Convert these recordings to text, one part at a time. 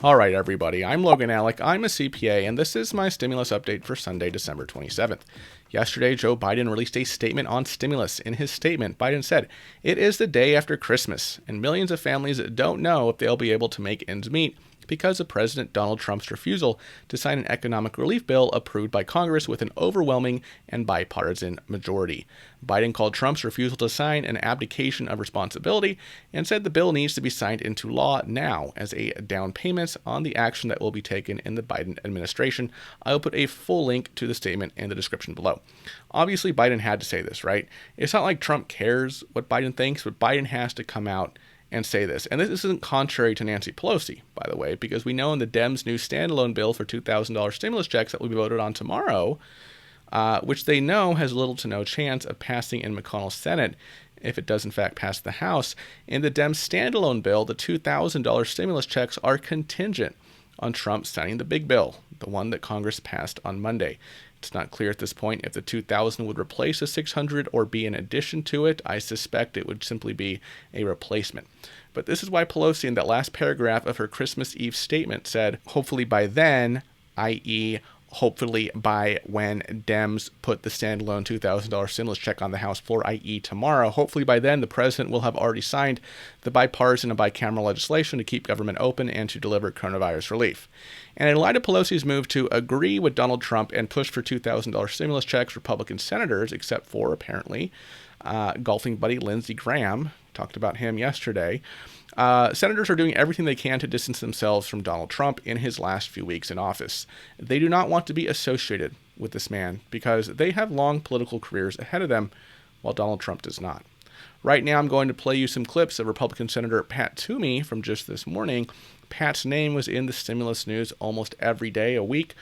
All right, everybody, I'm Logan Alec. I'm a CPA, and this is my stimulus update for Sunday, December 27th. Yesterday, Joe Biden released a statement on stimulus. In his statement, Biden said, "It is the day after Christmas, and millions of families don't know if they'll be able to make ends meet because of President Donald Trump's refusal to sign an economic relief bill approved by Congress with an overwhelming and bipartisan majority." Biden called Trump's refusal to sign an abdication of responsibility and said the bill needs to be signed into law now as a down payment on the action that will be taken in the Biden administration. I will put a full link to the statement in the description below. Obviously, Biden had to say this, right? It's not like Trump cares what Biden thinks, but Biden has to come out and say this. And this isn't contrary to Nancy Pelosi, by the way, because we know in the Dems' new standalone bill for $2,000 stimulus checks that will be voted on tomorrow, which they know has little to no chance of passing in McConnell's Senate if it does in fact pass the House. In the Dems' standalone bill, the $2,000 stimulus checks are contingent on Trump signing the big bill, the one that Congress passed on Monday. It's not clear at this point if the $2,000 would replace the $600 or be in addition to it. I suspect it would simply be a replacement. But this is why Pelosi, in that last paragraph of her Christmas Eve statement, said, hopefully by then, i.e., hopefully by when Dems put the standalone $2,000 stimulus check on the House floor, i.e. tomorrow, hopefully by then the president will have already signed the bipartisan and bicameral legislation to keep government open and to deliver coronavirus relief. And in light of Pelosi's move to agree with Donald Trump and push for $2,000 stimulus checks, Republican senators, except for apparently golfing buddy Lindsey Graham, talked about him yesterday, senators are doing everything they can to distance themselves from Donald Trump in his last few weeks in office. They do not want to be associated with this man because they have long political careers ahead of them, while Donald Trump does not. Right now, I'm going to play you some clips of Republican Senator Pat Toomey from just this morning. Pat's name was in the stimulus news almost every day, a week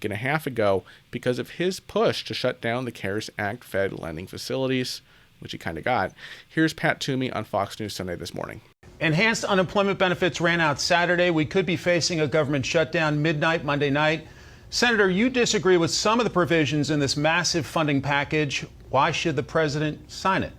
and a half ago, because of his push to shut down the CARES Act-fed lending facilities, which he kind of got. Here's Pat Toomey on Fox News Sunday this morning. Enhanced unemployment benefits ran out Saturday. We could be facing a government shutdown midnight Monday night. Senator, you disagree with some of the provisions in this massive funding package. Why should the president sign it?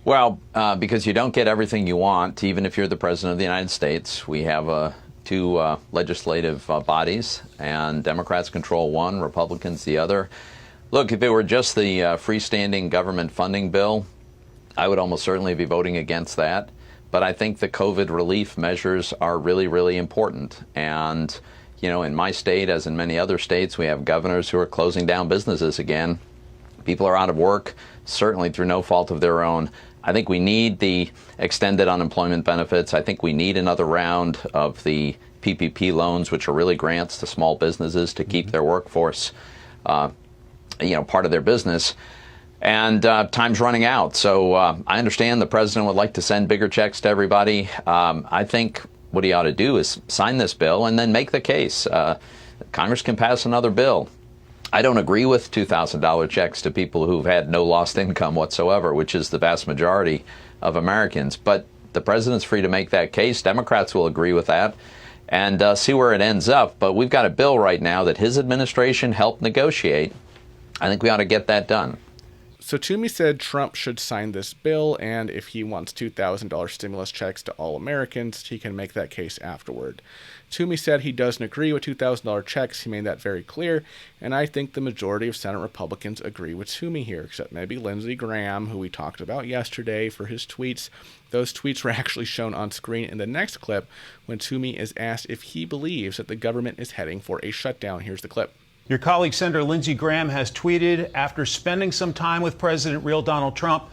Well, because you don't get everything you want, even if you're the president of the United States. We have two legislative bodies, and Democrats control one, Republicans the other. Look, if it were just the freestanding government funding bill, I would almost certainly be voting against that. But I think the COVID relief measures are really, really important. And, you know, in my state, as in many other states, we have governors who are closing down businesses again. People are out of work, certainly through no fault of their own. I think we need the extended unemployment benefits. I think we need another round of the PPP loans, which are really grants to small businesses to keep their workforce, part of their business. And time's running out. So I understand the president would like to send bigger checks to everybody. I think what he ought to do is sign this bill and then make the case. Congress can pass another bill. I don't agree with $2,000 checks to people who've had no lost income whatsoever, which is the vast majority of Americans. But the president's free to make that case. Democrats will agree with that and see where it ends up. But we've got a bill right now that his administration helped negotiate. I think we ought to get that done. So Toomey said Trump should sign this bill, and if he wants $2,000 stimulus checks to all Americans, he can make that case afterward. Toomey said he doesn't agree with $2,000 checks. He made that very clear, and I think the majority of Senate Republicans agree with Toomey here, except maybe Lindsey Graham, who we talked about yesterday for his tweets. Those tweets were actually shown on screen in the next clip when Toomey is asked if he believes that the government is heading for a shutdown. Here's the clip. Your colleague, Senator Lindsey Graham, has tweeted, after spending some time with President real Donald Trump,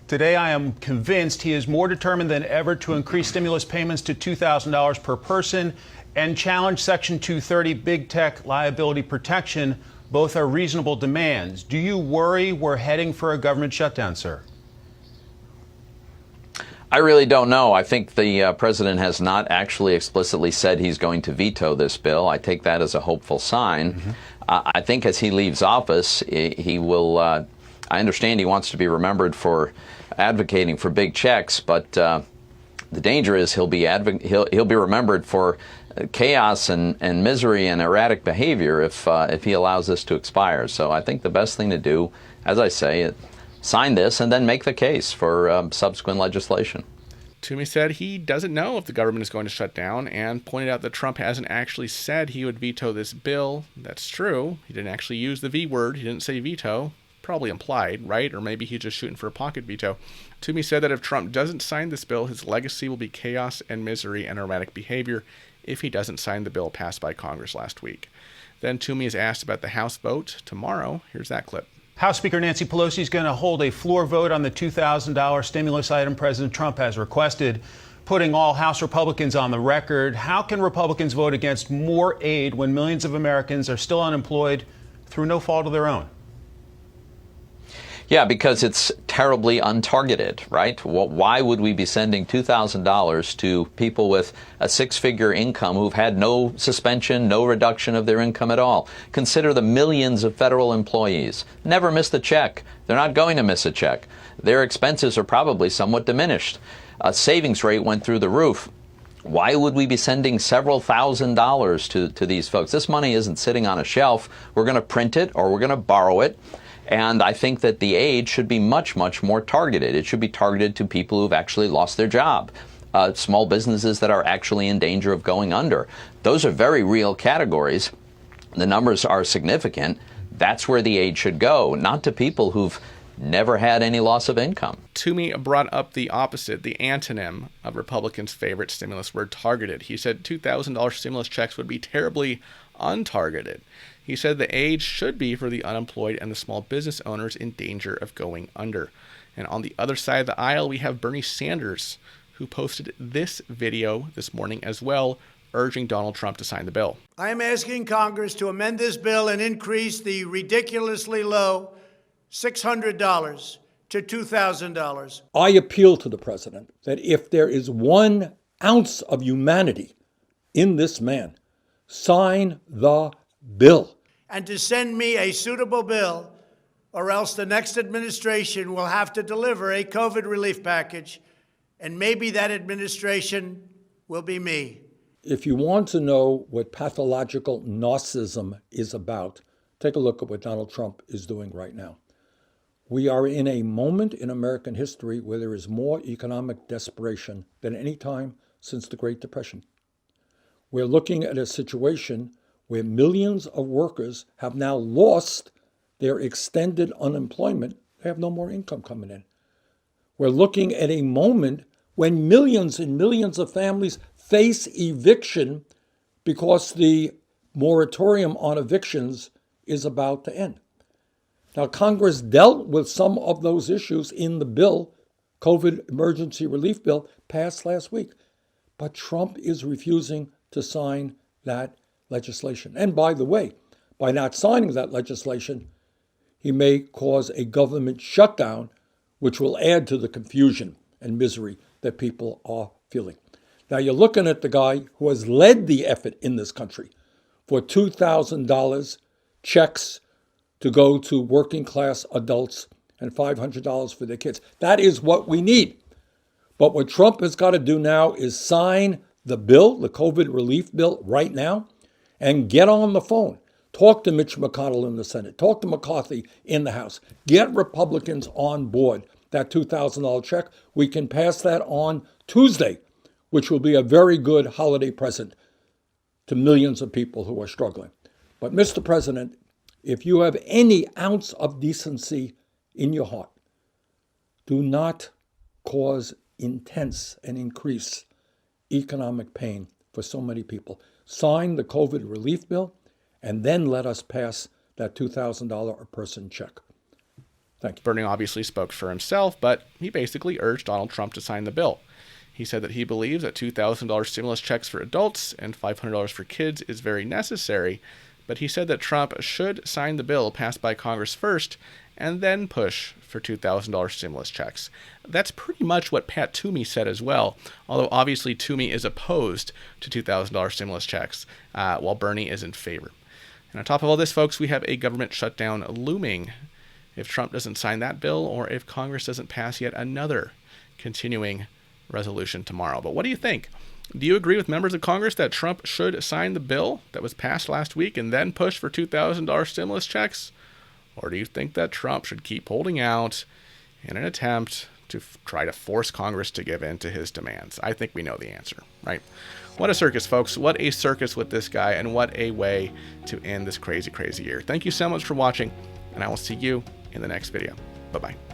today I am convinced he is more determined than ever to increase stimulus payments to $2,000 per person and challenge Section 230 big tech liability protection. Both are reasonable demands. Do you worry we're heading for a government shutdown, sir? I really don't know. I think the president has not actually explicitly said he's going to veto this bill. I take that as a hopeful sign. I think as he leaves office, he will, I understand he wants to be remembered for advocating for big checks, but the danger is he'll be remembered for chaos and misery and erratic behavior if he allows this to expire. So I think the best thing to do, as I say, sign this and then make the case for subsequent legislation. Toomey said he doesn't know if the government is going to shut down and pointed out that Trump hasn't actually said he would veto this bill. That's true. He didn't actually use the V word. He didn't say veto. Probably implied, right? Or maybe he's just shooting for a pocket veto. Toomey said that if Trump doesn't sign this bill, his legacy will be chaos and misery and erratic behavior if he doesn't sign the bill passed by Congress last week. Then Toomey is asked about the House vote tomorrow. Here's that clip. House Speaker Nancy Pelosi is going to hold a floor vote on the $2,000 stimulus item President Trump has requested, putting all House Republicans on the record. How can Republicans vote against more aid when millions of Americans are still unemployed through no fault of their own? Yeah, because it's terribly untargeted, right? Why would we be sending $2,000 to people with a six-figure income who've had no suspension, no reduction of their income at all? Consider the millions of federal employees. Never missed a check. They're not going to miss a check. Their expenses are probably somewhat diminished. A savings rate went through the roof. Why would we be sending several $1,000s to these folks? This money isn't sitting on a shelf. We're going to print it or we're going to borrow it. And I think that the aid should be much, much more targeted. It should be targeted to people who've actually lost their job, small businesses that are actually in danger of going under. Those are very real categories. The numbers are significant. That's where the aid should go, not to people who've never had any loss of income. Toomey brought up the opposite, the antonym of Republicans' favorite stimulus word, targeted. He said $2,000 stimulus checks would be terribly untargeted. He said the aid should be for the unemployed and the small business owners in danger of going under. And on the other side of the aisle, we have Bernie Sanders, who posted this video this morning as well, urging Donald Trump to sign the bill. I am asking Congress to amend this bill and increase the ridiculously low $600 to $2,000. I appeal to the president that if there is 1 ounce of humanity in this man, sign the bill. And to send me a suitable bill, or else the next administration will have to deliver a COVID relief package, and maybe that administration will be me. If you want to know what pathological narcissism is about, take a look at what Donald Trump is doing right now. We are in a moment in American history where there is more economic desperation than any time since the Great Depression. We're looking at a situation where millions of workers have now lost their extended unemployment. They have no more income coming in. We're looking at a moment when millions and millions of families face eviction because the moratorium on evictions is about to end. Now, Congress dealt with some of those issues in the bill, COVID emergency relief bill, passed last week. But Trump is refusing to sign that legislation. And by the way, by not signing that legislation, he may cause a government shutdown, which will add to the confusion and misery that people are feeling. Now, you're looking at the guy who has led the effort in this country for $2,000 checks to go to working class adults and $500 for their kids. That is what we need. But what Trump has got to do now is sign the bill, the COVID relief bill, right now, and get on the phone. Talk to Mitch McConnell in the Senate. Talk to McCarthy in the House. Get Republicans on board that $2,000 check. We can pass that on Tuesday, which will be a very good holiday present to millions of people who are struggling. But Mr. President, if you have any ounce of decency in your heart, do not cause intense and increase economic pain for so many people. Sign the COVID relief bill, and then let us pass that $2,000 a person check. Thank you. Bernie obviously spoke for himself, but he basically urged Donald Trump to sign the bill. He said that he believes that $2,000 stimulus checks for adults and $500 for kids is very necessary, but he said that Trump should sign the bill passed by Congress first and then push for $2,000 stimulus checks. That's pretty much what Pat Toomey said as well, although obviously Toomey is opposed to $2,000 stimulus checks, while Bernie is in favor. And on top of all this, folks, we have a government shutdown looming if Trump doesn't sign that bill or if Congress doesn't pass yet another continuing resolution tomorrow. But what do you think? Do you agree with members of Congress that Trump should sign the bill that was passed last week and then push for $2,000 stimulus checks? Or do you think that Trump should keep holding out in an attempt to try to force Congress to give in to his demands? I think we know the answer, right? What a circus, folks. What a circus with this guy, and what a way to end this crazy, crazy year. Thank you so much for watching, and I will see you in the next video. Bye-bye.